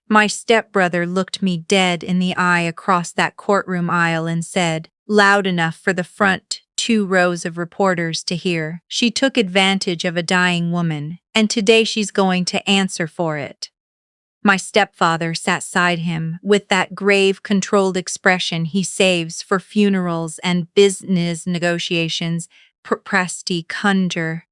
My stepbrother looked me dead in the eye across that courtroom aisle and said, loud enough for the front 2 rows of reporters to hear, "She took advantage of a dying woman, and today she's going to answer for it." My stepfather sat beside him with that grave, controlled expression he saves for funerals and business negotiations, presti conjure,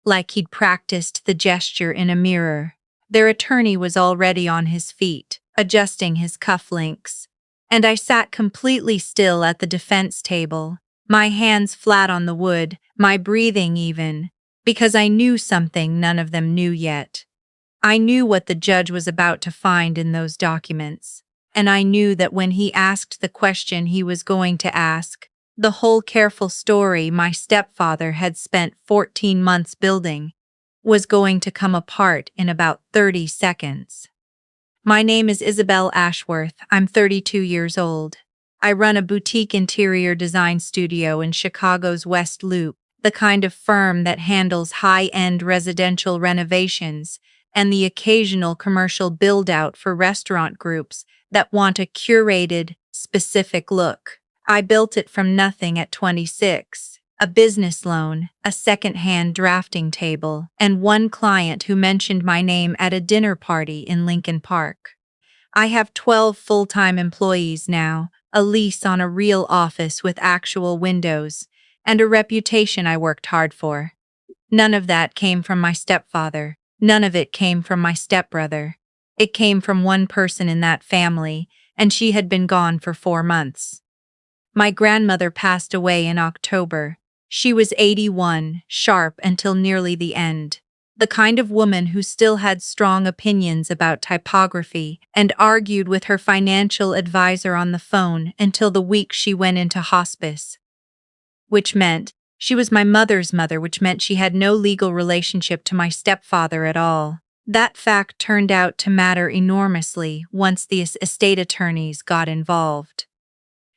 like he'd practiced the gesture in a mirror. Their attorney was already on his feet, adjusting his cufflinks, and I sat completely still at the defense table, my hands flat on the wood, my breathing even, because I knew something none of them knew yet. I knew what the judge was about to find in those documents, and I knew that when he asked the question he was going to ask, the whole careful story my stepfather had spent 14 months building was going to come apart in about 30 seconds. My name is Isabel Ashworth. I'm 32 years old. I run a boutique interior design studio in Chicago's West Loop, the kind of firm that handles high-end residential renovations and the occasional commercial build-out for restaurant groups that want a curated, specific look. I built it from nothing at 26. A business loan, a second-hand drafting table, and one client who mentioned my name at a dinner party in Lincoln Park. I have 12 full-time employees now, a lease on a real office with actual windows, and a reputation I worked hard for. None of that came from my stepfather. None of it came from my stepbrother. It came from one person in that family, and she had been gone for 4 months. My grandmother passed away in October. She was 81, sharp until nearly the end. The kind of woman who still had strong opinions about typography and argued with her financial advisor on the phone until the week she went into hospice. Which meant she was my mother's mother, which meant she had no legal relationship to my stepfather at all. That fact turned out to matter enormously once the estate attorneys got involved.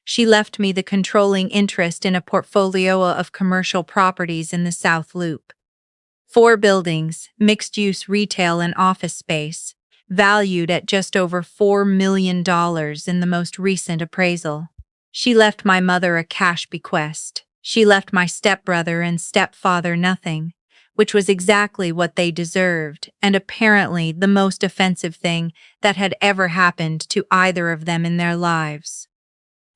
She left me the controlling interest in a portfolio of commercial properties in the South Loop. 4 buildings, mixed-use retail and office space, valued at just over $4 million in the most recent appraisal. She left my mother a cash bequest. She left my stepbrother and stepfather nothing, which was exactly what they deserved, and apparently the most offensive thing that had ever happened to either of them in their lives.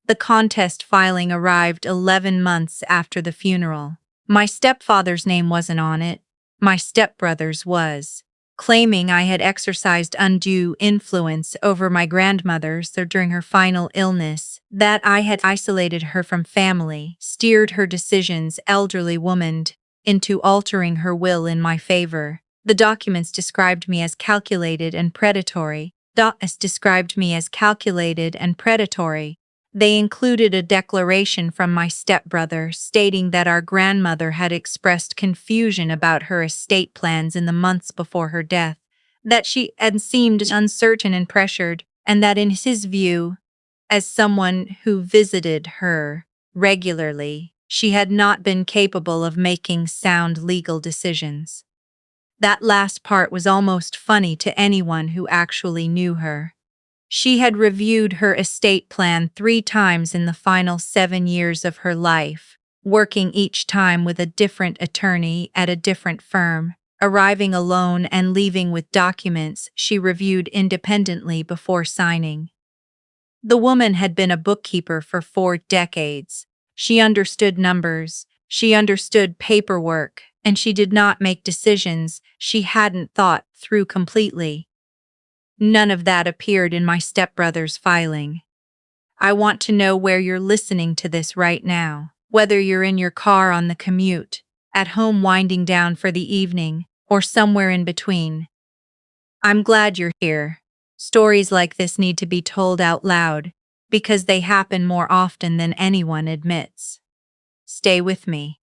The contest filing arrived 11 months after the funeral. My stepfather's name wasn't on it. My stepbrother's was, claiming I had exercised undue influence over my grandmother during her final illness, that I had isolated her from family, steered her decisions, elderly woman, into altering her will in my favor. The documents described me as calculated and predatory. They included a declaration from my stepbrother stating that our grandmother had expressed confusion about her estate plans in the months before her death, that she had seemed uncertain and pressured, and that in his view, as someone who visited her regularly, she had not been capable of making sound legal decisions. That last part was almost funny to anyone who actually knew her. She had reviewed her estate plan 3 times in the final 7 years of her life, working each time with a different attorney at a different firm, arriving alone and leaving with documents she reviewed independently before signing. The woman had been a bookkeeper for 4 decades. She understood numbers, she understood paperwork, and she did not make decisions she hadn't thought through completely. None of that appeared in my stepbrother's filing. I want to know where you're listening to this right now, whether you're in your car on the commute, at home winding down for the evening, or somewhere in between. I'm glad you're here. Stories like this need to be told out loud, because they happen more often than anyone admits. Stay with me.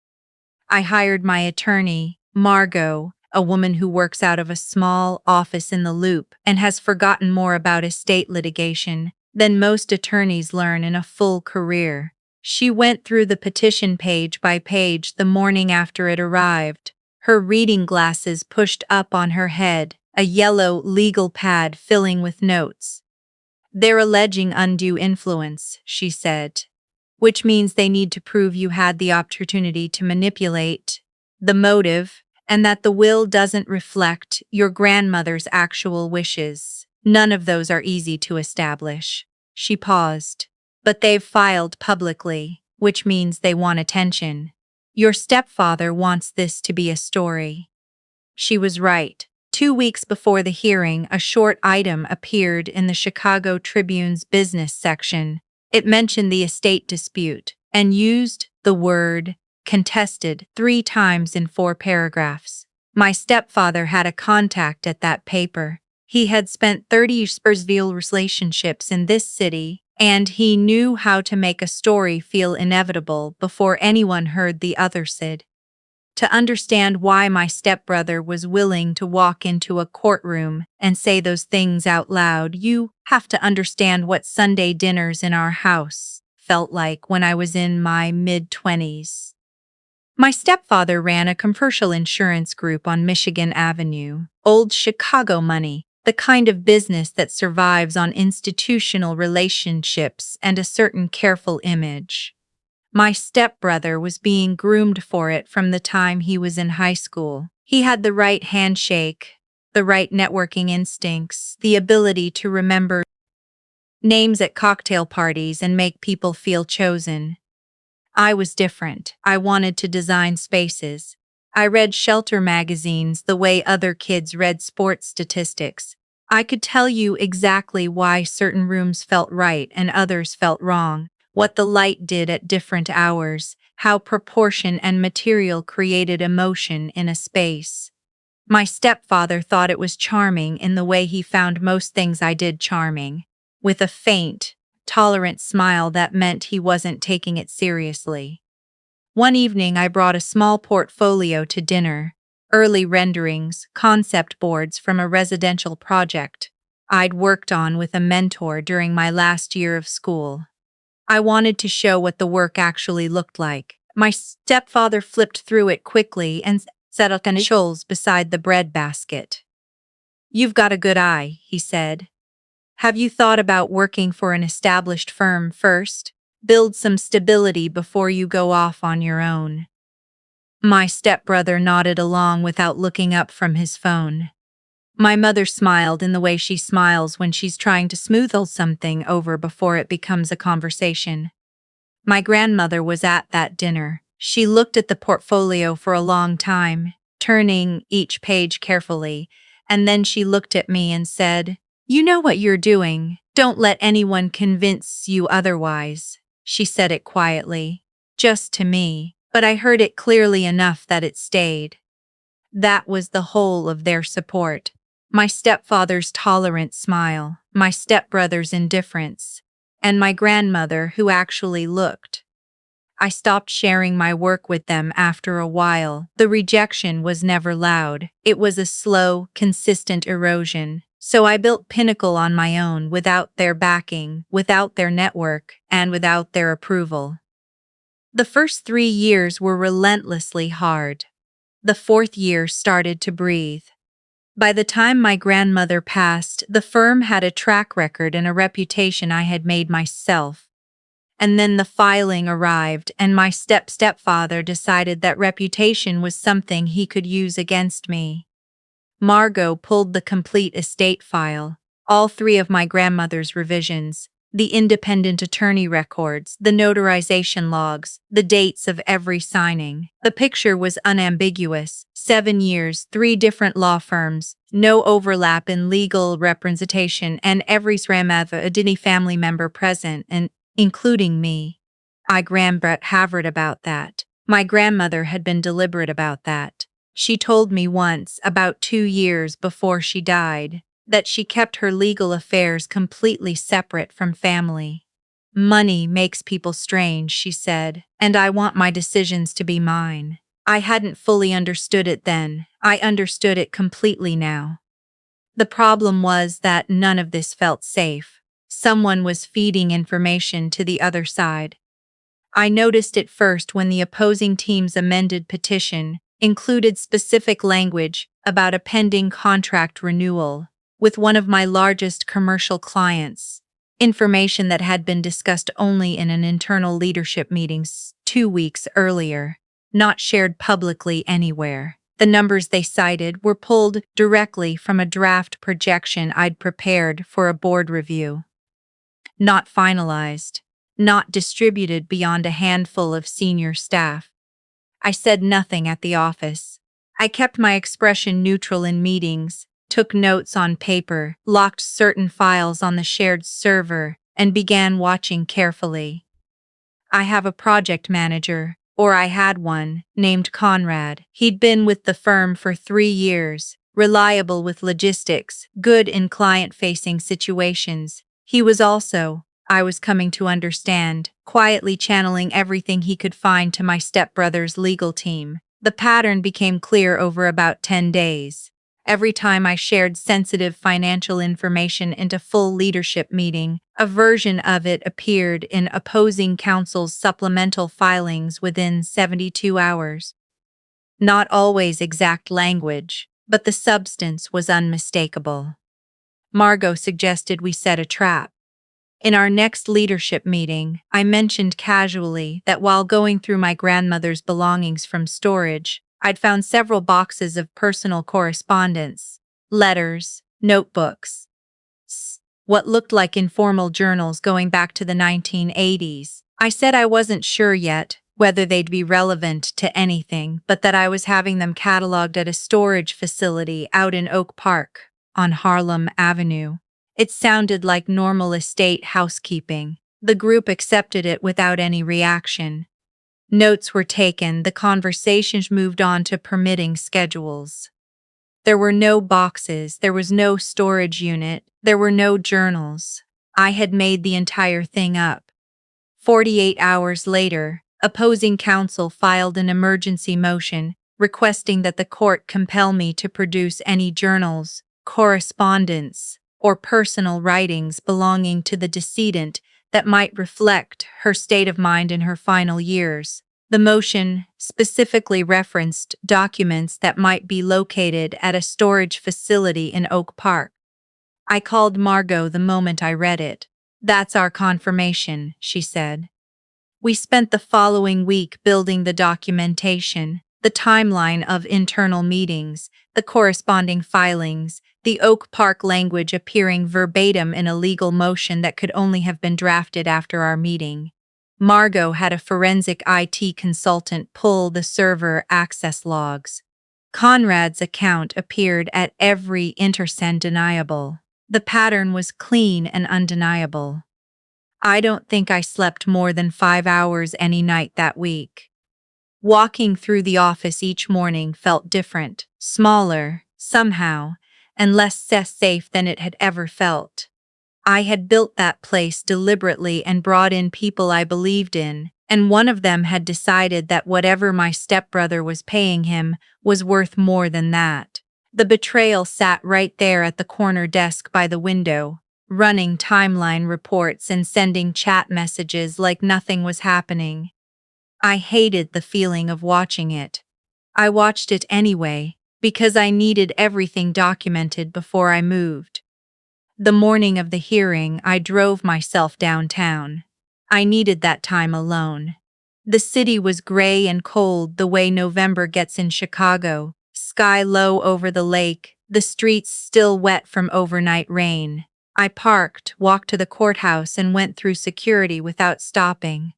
I hired my attorney, Margot, a woman who works out of a small office in the Loop and has forgotten more about estate litigation than most attorneys learn in a full career. She went through the petition page by page the morning after it arrived, her reading glasses pushed up on her head, a yellow legal pad filling with notes. "They're alleging undue influence," she said, "which means they need to prove you had the opportunity to manipulate the motive and that the will doesn't reflect your grandmother's actual wishes. None of those are easy to establish." She paused. "But they've filed publicly, which means they want attention. Your stepfather wants this to be a story." She was right. 2 weeks before the hearing, a short item appeared in the Chicago Tribune's business section. It mentioned the estate dispute and used the word contested 3 times in 4 paragraphs. My stepfather had a contact at that paper. He had spent 30 years relationships in this city, and he knew how to make a story feel inevitable before anyone heard the other side. To understand why my stepbrother was willing to walk into a courtroom and say those things out loud, you have to understand what Sunday dinners in our house felt like when I was in my mid-20s. My stepfather ran a commercial insurance group on Michigan Avenue, old Chicago money, the kind of business that survives on institutional relationships and a certain careful image. My stepbrother was being groomed for it from the time he was in high school. He had the right handshake, the right networking instincts, the ability to remember names at cocktail parties and make people feel chosen. I was different. I wanted to design spaces. I read shelter magazines the way other kids read sports statistics. I could tell you exactly why certain rooms felt right and others felt wrong, what the light did at different hours, how proportion and material created emotion in a space. My stepfather thought it was charming in the way he found most things I did charming, with a faint, tolerant smile that meant he wasn't taking it seriously. One evening I brought a small portfolio to dinner, early renderings, concept boards from a residential project I'd worked on with a mentor during my last year of school. I wanted to show what the work actually looked like. My stepfather flipped through it quickly and set up on his shoulders beside the bread basket. "You've got a good eye," he said. "Have you thought about working for an established firm first? Build some stability before you go off on your own." My stepbrother nodded along without looking up from his phone. My mother smiled in the way she smiles when she's trying to smooth something over before it becomes a conversation. My grandmother was at that dinner. She looked at the portfolio for a long time, turning each page carefully, and then she looked at me and said, "You know what you're doing. Don't let anyone convince you otherwise." She said it quietly, just to me, but I heard it clearly enough that it stayed. That was the whole of their support. My stepfather's tolerant smile, my stepbrother's indifference, and my grandmother who actually looked. I stopped sharing my work with them after a while. The rejection was never loud. It was a slow, consistent erosion. So I built Pinnacle on my own without their backing, without their network, and without their approval. The first 3 years were relentlessly hard. The 4th year started to breathe. By the time my grandmother passed, the firm had a track record and a reputation I had made myself. And then the filing arrived, and my stepfather decided that reputation was something he could use against me. Margot pulled the complete estate file, all 3 of my grandmother's revisions, the independent attorney records, the notarization logs, the dates of every signing. The picture was unambiguous. 7 years, 3 different law firms, no overlap in legal representation, and every any family member present, and including me. I grandmother about that. My grandmother had been deliberate about that. She told me once, about 2 years before she died, that she kept her legal affairs completely separate from family. "Money makes people strange," she said, "and I want my decisions to be mine." I hadn't fully understood it then. I understood it completely now. The problem was that none of this felt safe. Someone was feeding information to the other side. I noticed it first when the opposing team's amended petition included specific language about a pending contract renewal with one of my largest commercial clients, information that had been discussed only in an internal leadership meeting 2 weeks earlier, not shared publicly anywhere. The numbers they cited were pulled directly from a draft projection I'd prepared for a board review. Not finalized, not distributed beyond a handful of senior staff. I said nothing at the office. I kept my expression neutral in meetings, took notes on paper, locked certain files on the shared server, and began watching carefully. I have a project manager, or I had one, named Conrad. He'd been with the firm for 3 years, reliable with logistics, good in client-facing situations. He was also, I was coming to understand, quietly channeling everything he could find to my stepbrother's legal team. The pattern became clear over about 10 days. Every time I shared sensitive financial information into full leadership meeting, a version of it appeared in opposing counsel's supplemental filings within 72 hours. Not always exact language, but the substance was unmistakable. Margot suggested we set a trap. In our next leadership meeting, I mentioned casually that while going through my grandmother's belongings from storage, I'd found several boxes of personal correspondence, letters, notebooks, what looked like informal journals going back to the 1980s. I said I wasn't sure yet whether they'd be relevant to anything, but that I was having them cataloged at a storage facility out in Oak Park on Harlem Avenue. It sounded like normal estate housekeeping. The group accepted it without any reaction. Notes were taken, the conversations moved on to permitting schedules. There were no boxes, there was no storage unit, there were no journals. I had made the entire thing up. 48 hours later, opposing counsel filed an emergency motion requesting that the court compel me to produce any journals, correspondence, or personal writings belonging to the decedent that might reflect her state of mind in her final years. The motion specifically referenced documents that might be located at a storage facility in Oak Park. I called Margot the moment I read it. "That's our confirmation," she said. We spent the following week building the documentation, the timeline of internal meetings, the corresponding filings, the Oak Park language appearing verbatim in a legal motion that could only have been drafted after our meeting. Margot had a forensic IT consultant pull the server access logs. Conrad's account appeared at every intersend deniable. The pattern was clean and undeniable. I don't think I slept more than 5 hours any night that week. Walking through the office each morning felt different, smaller, somehow, and less safe than it had ever felt. I had built that place deliberately and brought in people I believed in, and one of them had decided that whatever my stepbrother was paying him was worth more than that. The betrayal sat right there at the corner desk by the window, running timeline reports and sending chat messages like nothing was happening. I hated the feeling of watching it. I watched it anyway, because I needed everything documented before I moved. The morning of the hearing, I drove myself downtown. I needed that time alone. The city was gray and cold the way November gets in Chicago, sky low over the lake, the streets still wet from overnight rain. I parked, walked to the courthouse, and went through security without stopping.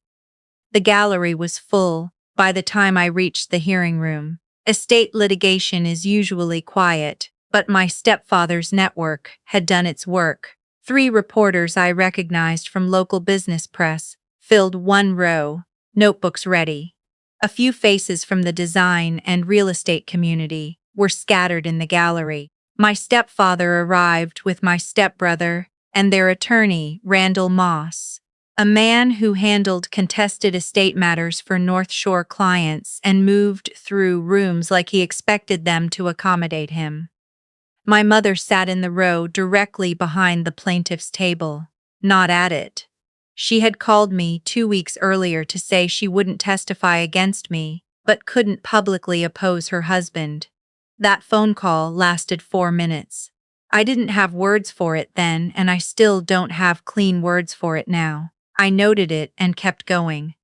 The gallery was full by the time I reached the hearing room. Estate litigation is usually quiet, but my stepfather's network had done its work. 3 reporters I recognized from local business press filled one row, notebooks ready. A few faces from the design and real estate community were scattered in the gallery. My stepfather arrived with my stepbrother and their attorney, Randall Moss, a man who handled contested estate matters for North Shore clients and moved through rooms like he expected them to accommodate him. My mother sat in the row directly behind the plaintiff's table, not at it. She had called me 2 weeks earlier to say she wouldn't testify against me, but couldn't publicly oppose her husband. That phone call lasted 4 minutes. I didn't have words for it then, and I still don't have clean words for it now. I noted it and kept going.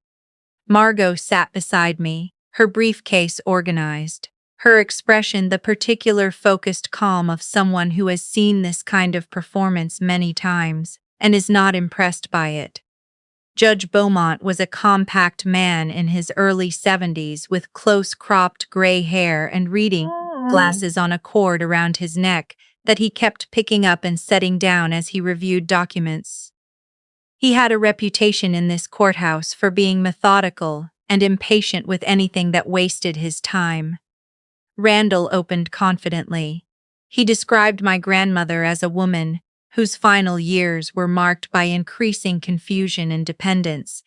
Margot sat beside me, her briefcase organized, her expression the particular focused calm of someone who has seen this kind of performance many times and is not impressed by it. Judge Beaumont was a compact man in his early 70s with close-cropped gray hair and reading glasses on a cord around his neck that he kept picking up and setting down as he reviewed documents. He had a reputation in this courthouse for being methodical and impatient with anything that wasted his time. Randall opened confidently. He described my grandmother as a woman whose final years were marked by increasing confusion and dependence,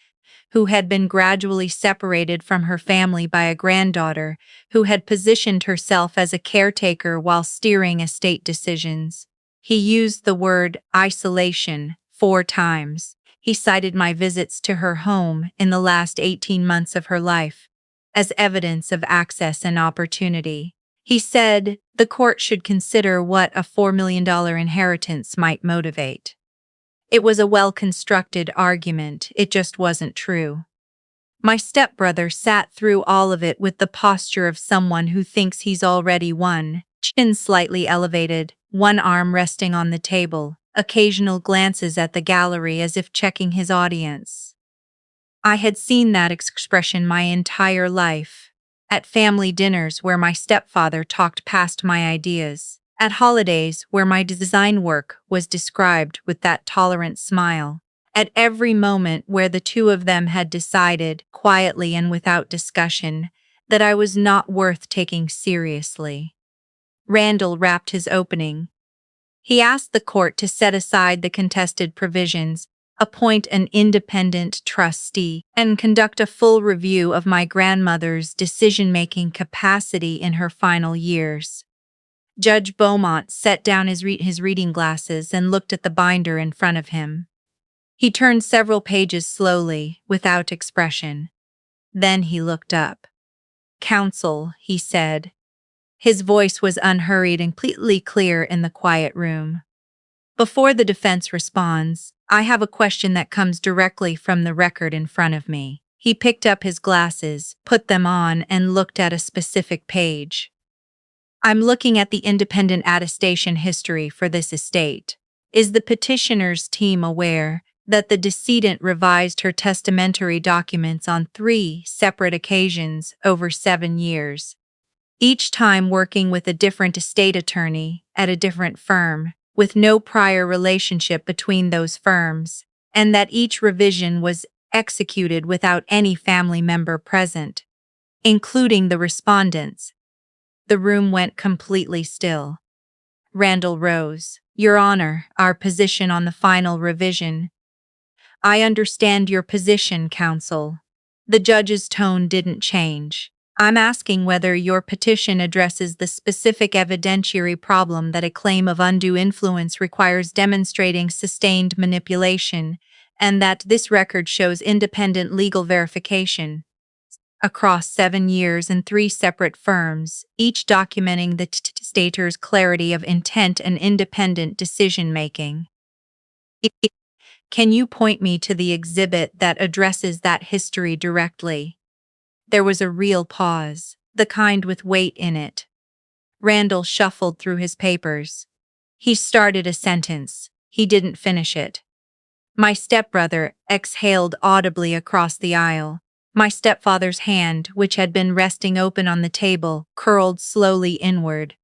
who had been gradually separated from her family by a granddaughter who had positioned herself as a caretaker while steering estate decisions. He used the word isolation 4 times. He cited my visits to her home in the last 18 months of her life as evidence of access and opportunity. He said the court should consider what a $4 million inheritance might motivate. It was a well-constructed argument, it just wasn't true. My stepbrother sat through all of it with the posture of someone who thinks he's already won, chin slightly elevated, one arm resting on the table, occasional glances at the gallery as if checking his audience. I had seen that expression my entire life. At family dinners where my stepfather talked past my ideas. At holidays where my design work was described with that tolerant smile. At every moment where the two of them had decided, quietly and without discussion, that I was not worth taking seriously. Randall wrapped his opening. He asked the court to set aside the contested provisions, appoint an independent trustee, and conduct a full review of my grandmother's decision-making capacity in her final years. Judge Beaumont set down his reading glasses and looked at the binder in front of him. He turned several pages slowly, without expression. Then he looked up. "Counsel," he said. His voice was unhurried and completely clear in the quiet room. "Before the defense responds, I have a question that comes directly from the record in front of me." He picked up his glasses, put them on, and looked at a specific page. "I'm looking at the independent attestation history for this estate. Is the petitioner's team aware that the decedent revised her testamentary documents on 3 separate occasions over 7 years, each time working with a different estate attorney at a different firm, with no prior relationship between those firms, and that each revision was executed without any family member present, including the respondents?" The room went completely still. Randall rose. "Your Honor, our position on the final revision." "I understand your position, counsel." The judge's tone didn't change. "I'm asking whether your petition addresses the specific evidentiary problem that a claim of undue influence requires demonstrating sustained manipulation, and that this record shows independent legal verification across 7 years and 3 separate firms, each documenting the testator's clarity of intent and independent decision-making. Can you point me to the exhibit that addresses that history directly?" There was a real pause, the kind with weight in it. Randall shuffled through his papers. He started a sentence. He didn't finish it. My stepbrother exhaled audibly across the aisle. My stepfather's hand, which had been resting open on the table, curled slowly inward.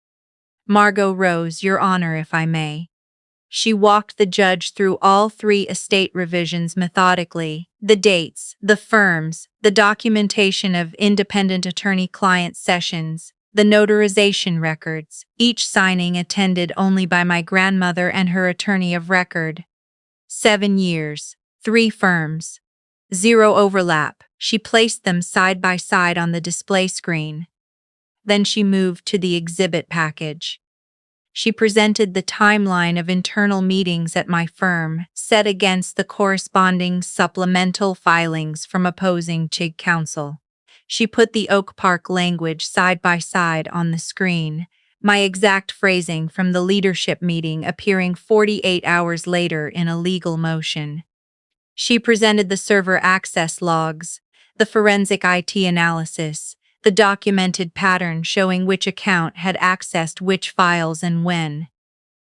"Margot rose, Your Honor, if I may." She walked the judge through all 3 estate revisions methodically, the dates, the firms, the documentation of independent attorney-client sessions, the notarization records, each signing attended only by my grandmother and her attorney of record. 7 years, 3 firms, 0 overlap. She placed them side by side on the display screen. Then she moved to the exhibit package. She presented the timeline of internal meetings at my firm, set against the corresponding supplemental filings from opposing counsel. She put the Oak Park language side by side on the screen, my exact phrasing from the leadership meeting appearing 48 hours later in a legal motion. She presented the server access logs, the forensic IT analysis, the documented pattern showing which account had accessed which files and when.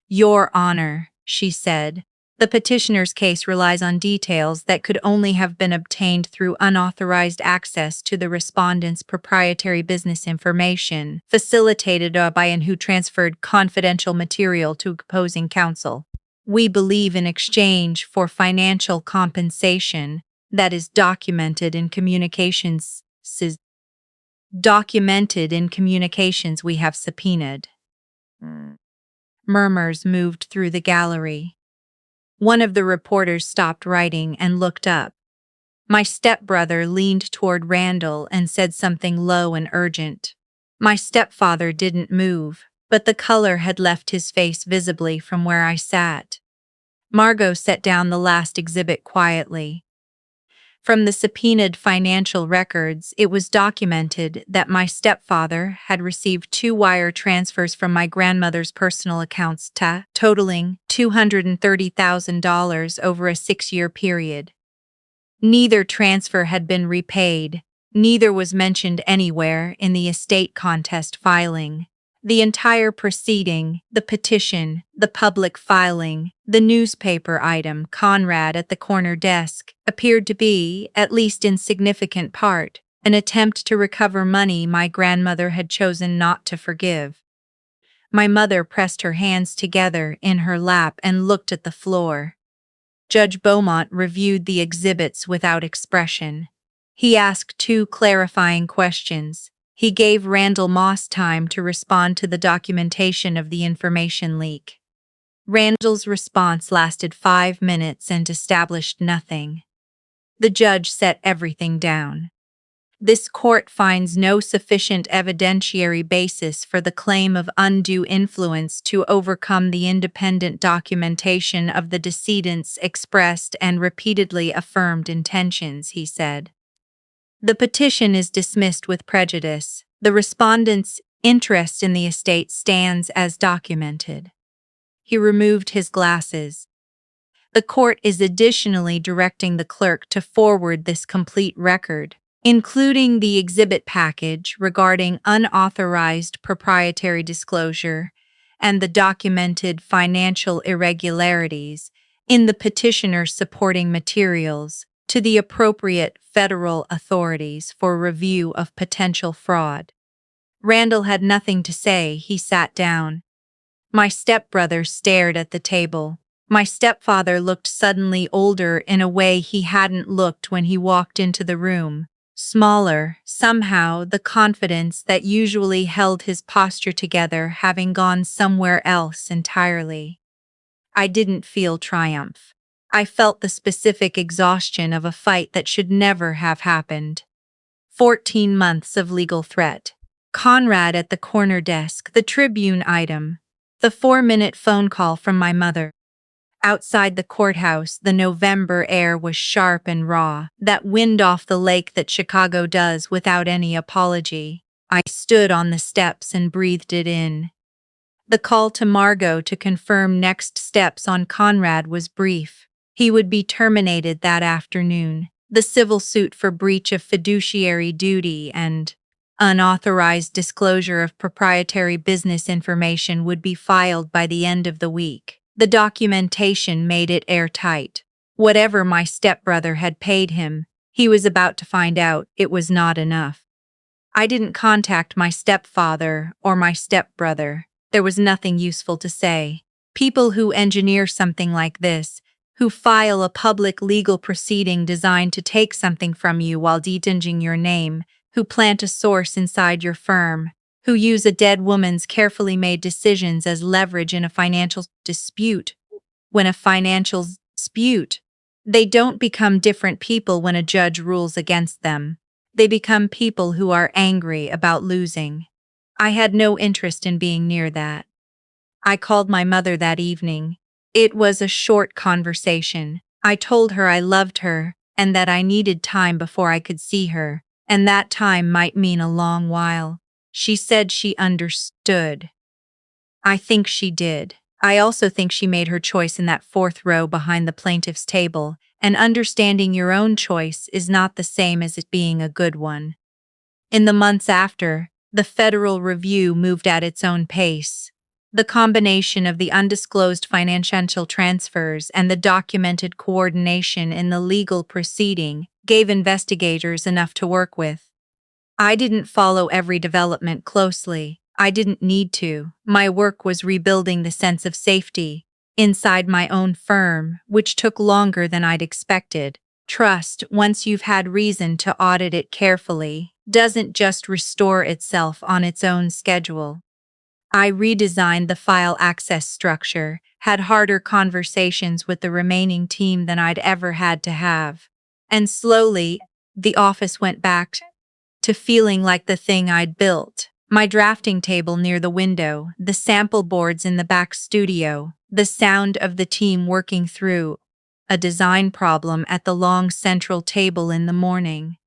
Your Honor, she said, the petitioner's case relies on details that could only have been obtained through unauthorized access to the respondent's proprietary business information, facilitated by and who transferred confidential material to opposing counsel. We believe in exchange for financial compensation that is documented in communications we have subpoenaed. Murmurs moved through the gallery. One of the reporters stopped writing and looked up. My stepbrother leaned toward Randall and said something low and urgent. My stepfather didn't move, but the color had left his face visibly from where I sat. Margot set down the last exhibit quietly. From the subpoenaed financial records, it was documented that my stepfather had received 2 wire transfers from my grandmother's personal accounts totaling $230,000 over a 6-year period. Neither transfer had been repaid, neither was mentioned anywhere in the estate contest filing. The entire proceeding, the petition, the public filing, the newspaper item, Conrad at the corner desk, appeared to be, at least in significant part, an attempt to recover money my grandmother had chosen not to forgive. My mother pressed her hands together in her lap and looked at the floor. Judge Beaumont reviewed the exhibits without expression. He asked 2 clarifying questions. He gave Randall Moss time to respond to the documentation of the information leak. Randall's response lasted 5 minutes and established nothing. The judge set everything down. This court finds no sufficient evidentiary basis for the claim of undue influence to overcome the independent documentation of the decedent's expressed and repeatedly affirmed intentions, he said. The petition is dismissed with prejudice. The respondent's interest in the estate stands as documented. He removed his glasses. The court is additionally directing the clerk to forward this complete record, including the exhibit package regarding unauthorized proprietary disclosure and the documented financial irregularities in the petitioner's supporting materials, to the appropriate federal authorities for review of potential fraud. Randall had nothing to say. He sat down. My stepbrother stared at the table. My stepfather looked suddenly older in a way he hadn't looked when he walked into the room. Smaller, somehow, the confidence that usually held his posture together having gone somewhere else entirely. I didn't feel triumph. I felt the specific exhaustion of a fight that should never have happened. 14 months of legal threat. Conrad at the corner desk, the Tribune item, the 4-minute phone call from my mother. Outside the courthouse, the November air was sharp and raw, that wind off the lake that Chicago does without any apology. I stood on the steps and breathed it in. The call to Margot to confirm next steps on Conrad was brief. He would be terminated that afternoon. The civil suit for breach of fiduciary duty and unauthorized disclosure of proprietary business information would be filed by the end of the week. The documentation made it airtight. Whatever my stepbrother had paid him, he was about to find out it was not enough. I didn't contact my stepfather or my stepbrother. There was nothing useful to say. People who engineer something like this, who file a public legal proceeding designed to take something from you while dedinging your name, who plant a source inside your firm, who use a dead woman's carefully made decisions as leverage in a financial dispute. When a financial dispute, they don't become different people when a judge rules against them. They become people who are angry about losing. I had no interest in being near that. I called my mother that evening. It was a short conversation. I told her I loved her and that I needed time before I could see her, And that time might mean a long while. She said she understood. I think she did. I also think she made her choice in that fourth row behind the plaintiff's table, and understanding your own choice is not the same as it being a good one. In the months after, the Federal Review moved at its own pace. The combination of the undisclosed financial transfers and the documented coordination in the legal proceeding gave investigators enough to work with. I didn't follow every development closely. I didn't need to. My work was rebuilding the sense of safety inside my own firm, which took longer than I'd expected. Trust, once you've had reason to audit it carefully, doesn't just restore itself on its own schedule. I redesigned the file access structure, had harder conversations with the remaining team than I'd ever had to have. And slowly, the office went back to feeling like the thing I'd built. My drafting table near the window, the sample boards in the back studio, the sound of the team working through a design problem at the long central table in the morning.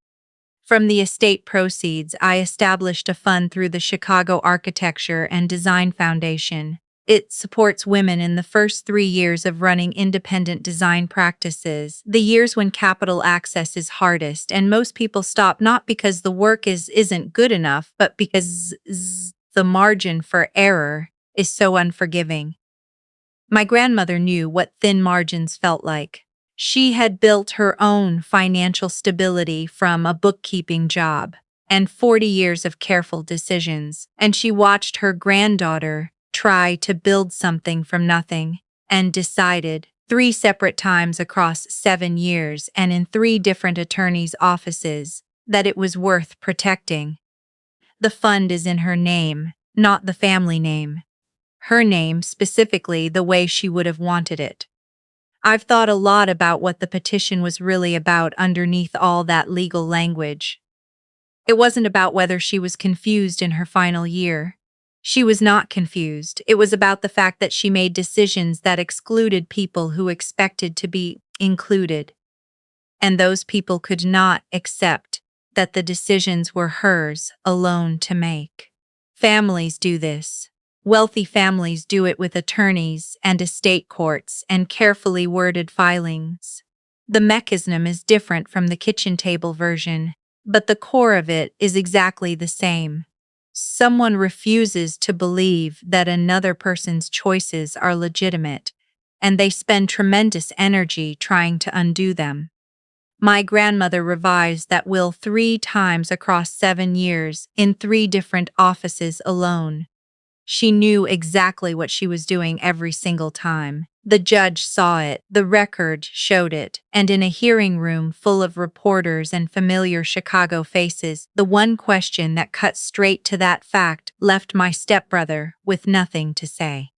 From the estate proceeds, I established a fund through the Chicago Architecture and Design Foundation. It supports women in the first 3 years of running independent design practices, the years when capital access is hardest and most people stop not because the work isn't good enough, but because the margin for error is so unforgiving. My grandmother knew what thin margins felt like. She had built her own financial stability from a bookkeeping job and 40 years of careful decisions, and she watched her granddaughter try to build something from nothing and decided 3 separate times across 7 years and in 3 different attorneys' offices that it was worth protecting. The fund is in her name, not the family name. Her name specifically the way she would have wanted it. I've thought a lot about what the petition was really about underneath all that legal language. It wasn't about whether she was confused in her final year. She was not confused. It was about the fact that she made decisions that excluded people who expected to be included. And those people could not accept that the decisions were hers alone to make. Families do this. Wealthy families do it with attorneys and estate courts and carefully worded filings. The mechanism is different from the kitchen table version, but the core of it is exactly the same. Someone refuses to believe that another person's choices are legitimate, and they spend tremendous energy trying to undo them. My grandmother revised that will 3 times across 7 years in 3 different offices alone. She knew exactly what she was doing every single time. The judge saw it, the record showed it, and in a hearing room full of reporters and familiar Chicago faces, the one question that cut straight to that fact left my stepbrother with nothing to say.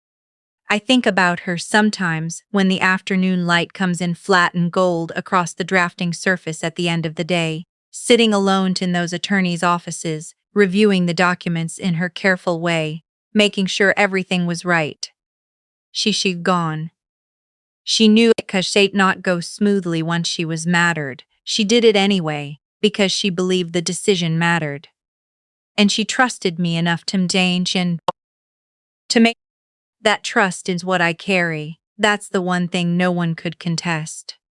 I think about her sometimes when the afternoon light comes in flat and gold across the drafting surface at the end of the day, sitting alone in those attorneys' offices, reviewing the documents in her careful way, making sure everything was right. She'd gone. She knew it because she'd not go smoothly once she was mattered. She did it anyway, because she believed the decision mattered. And she trusted me enough to change and to make that trust is what I carry. That's the one thing no one could contest.